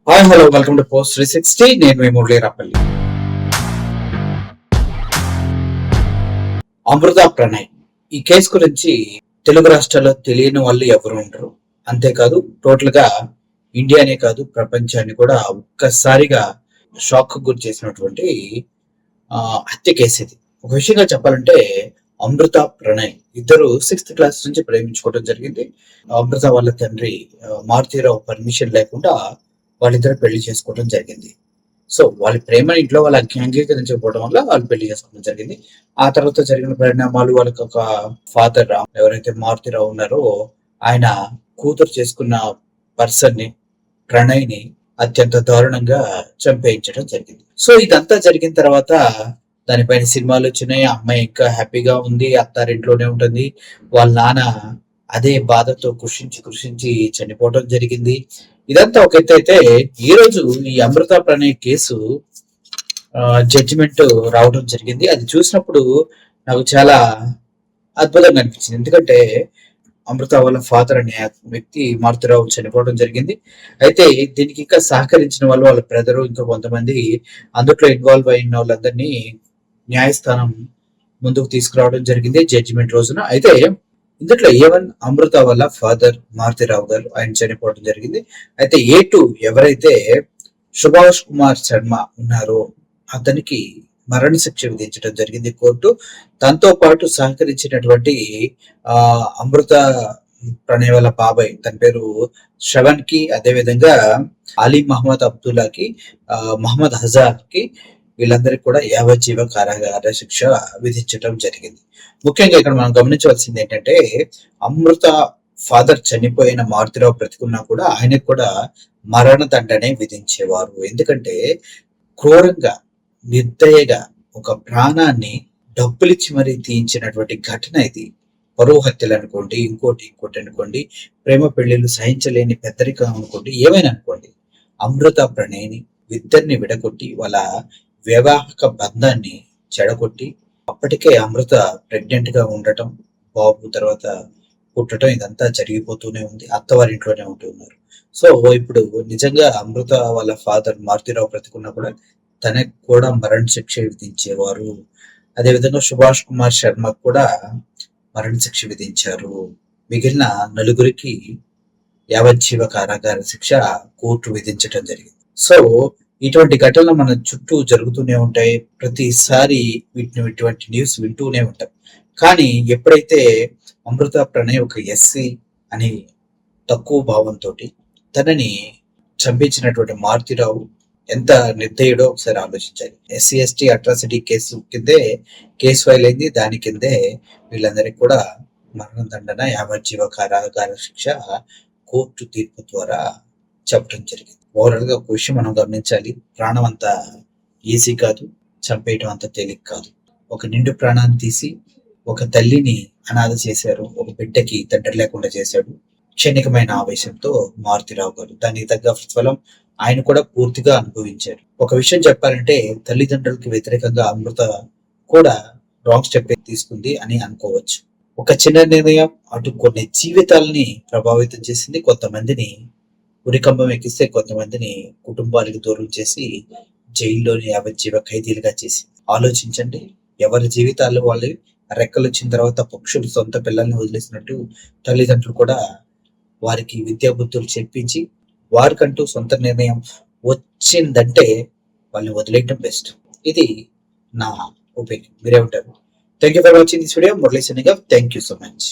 Hi hello welcome to post 360. నేను మీ మురళీరాపల్లి. అమృత ప్రణయ్ ఈ case గురించి తెలుగు రాష్ట్రాల్లో తెలియని వాళ్ళు ఎవరు ఉండరు. అంతేకాదు టోటల్ గా ఇండియానే కాదు ప్రపంచాన్ని కూడా ఒక్కసారిగా షాక్ గురి చేసినటువంటి హత్య కేసు ఇది. ఒక విషయంగా చెప్పాలంటే అమృత ప్రణయ్ ఇద్దరు 6th క్లాస్ నుంచి ప్రేమించుకోవడం జరిగింది. అమృత వాళ్ళ తండ్రి మారుతీరావు పర్మిషన్ లేకుండా వాళ్ళిద్దరు పెళ్లి చేసుకోవడం జరిగింది. సో వాళ్ళ ప్రేమ ఇంట్లో వాళ్ళ అంగీకరించకపోవడం వల్ల వాళ్ళు పెళ్లి చేసుకోవడం జరిగింది. ఆ తర్వాత జరిగిన పరిణామాలు వాళ్ళకి ఒక ఫాదర్ ఎవరైతే మారుతిరావు ఉన్నారో ఆయన కూతురు చేసుకున్న పర్సన్ ని ప్రణయ్ ని అత్యంత దారుణంగా చంపేయించడం జరిగింది. సో ఇదంతా జరిగిన తర్వాత దానిపైన సినిమాలు వచ్చినాయి. అమ్మాయి ఇంకా హ్యాపీగా ఉంది, అత్తారింట్లోనే ఉంటుంది. వాళ్ళ నాన్న అదే బాధతో కృషించి చనిపోవడం జరిగింది. ఇదంతా ఒక ఎత్తు అయితే ఈ రోజు ఈ అమృత ప్రణయ్ కేసు జడ్జిమెంట్ రావడం జరిగింది. అది చూసినప్పుడు నాకు చాలా అద్భుతంగా అనిపించింది. ఎందుకంటే అమృత వాళ్ళ ఫాదర్ అనే వ్యక్తి మారుతిరావు చనిపోవడం జరిగింది. అయితే దీనికి ఇంకా సహకరించిన వాళ్ళు వాళ్ళ బ్రదరు ఇంకా కొంతమంది అందుట్లో ఇన్వాల్వ్ అయిన వాళ్ళందరినీ న్యాయస్థానం ముందుకు తీసుకురావడం జరిగింది జడ్జిమెంట్ రోజున. అయితే ఇందులో A1 అమృత వాళ్ళ ఫాదర్ మారుతిరావు గారు ఆయన చనిపోవడం జరిగింది. అయితే A2 ఎవరైతే సుభాష్ కుమార్ శర్మ ఉన్నారో అతనికి మరణ శిక్ష విధించడం జరిగింది కోర్టు. దాంతో పాటు సహకరించినటువంటి అమృత ప్రణయ్ వాళ్ళ బాబాయ్ తన పేరు శ్రవణ్ కి, అదే విధంగా అలీ మహమ్మద్ అబ్దుల్లాకి, మహమ్మద్ హజార్ కి వీళ్ళందరికీ కూడా యావజ్జీవ కారాగార శిక్ష విధించడం జరిగింది. ముఖ్యంగా ఇక్కడ మనం గమనించవలసింది ఏంటంటే అమృత ఫాదర్ చనిపోయిన మారుతిరావు బ్రతికున్నా కూడా ఆయనకు కూడా మరణ దండనే విధించేవారు. ఎందుకంటే క్రూరంగా నిర్దయగా ఒక ప్రాణాన్ని డబ్బులిచ్చి మరీ తీయించినటువంటి ఘటన ఇది. పరువు హత్యలు అనుకోండి, ఇంకోటి అనుకోండి, ప్రేమ పెళ్లిళ్ళు సహించలేని పెద్దరికం అనుకోండి, ఏమైనా అనుకోండి, అమృత ప్రణయ్ని ఇద్దరిని విడగొట్టి వాళ్ళ వైవాహిక బంధాన్ని చెడగొట్టి అప్పటికే అమృత ప్రెగ్నెంట్ గా ఉండటం, బాబు తర్వాత పుట్టడం ఇదంతా జరిగిపోతూనే ఉంది. అత్తవారింట్లోనే ఉంటున్నారు. సో ఇప్పుడు నిజంగా అమృత వాళ్ళ ఫాదర్ మారుతిరావు బ్రతికున్నా కూడా తనకు కూడా మరణ శిక్ష విధించేవారు. అదేవిధంగా సుభాష్ కుమార్ శర్మ కూడా మరణ శిక్ష విధించారు. మిగిలిన నలుగురికి యావజ్జీవ కారాగార శిక్ష కోర్టు విధించడం జరిగింది. సో ఇటువంటి ఘటనలు మన చుట్టూ జరుగుతూనే ఉంటాయి. ప్రతిసారి ఇటువంటి న్యూస్ వింటూనే ఉంటాం. కానీ ఎప్పుడైతే అమృత ప్రణయ్ ఒక ఎస్సీ అని తక్కువ భావంతో తనని చంపించినటువంటి మారుతిరావు ఎంత నిర్దయుడో ఒకసారి ఆలోచించాలి. SC/ST అట్రాసిటీ కేసు కిందే కేసు ఫైల్ అయింది. దాని కిందే వీళ్ళందరికీ కూడా మరణదండన, యావజ్జీవ కారాగార శిక్ష కోర్టు తీర్పు ద్వారా చెప్పడం జరిగింది. ఓవరాల్ గా ఒక విషయం మనం గమనించాలి. ప్రాణం అంత ఈజీ కాదు, చంపేయటం అంత తేలిక కాదు. ఒక నిండు ప్రాణాన్ని తీసి ఒక తల్లిని అనాథ చేశారు, ఒక బిడ్డకి తండ్రి లేకుండా చేశాడు. క్షణికమైన ఆవేశంతో మారుతిరావు గారు దానికి తగ్గ ప్రతిఫలం ఆయన కూడా పూర్తిగా అనుభవించారు. ఒక విషయం చెప్పాలంటే తల్లిదండ్రులకి వ్యతిరేకంగా అమృత కూడా రాంగ్ స్టెప్ తీసుకుంది అని అనుకోవచ్చు. ఒక చిన్న నిర్ణయం అటు కొన్ని జీవితాలని ప్రభావితం చేసింది. కొంతమందిని ఉరికంబం ఎక్కిస్తే కొంతమందిని కుటుంబాలకు దూరం చేసి జైల్లోని యావజ్జీవ ఖైదీలుగా చేసి. ఆలోచించండి, ఎవరి జీవితాలు వాళ్ళు రెక్కలు వచ్చిన తర్వాత పక్షులు సొంత పిల్లల్ని వదిలేసినట్టు తల్లిదండ్రులు కూడా వారికి విద్యా బుద్ధులు చెప్పించి వారికంటూ సొంత నిర్ణయం వచ్చిందంటే వాళ్ళని వదిలేయటం బెస్ట్. ఇది నా ఒపీనియన్. మీరేమంటారు? Thank you for watching this video. Murali Saniga thank you so much.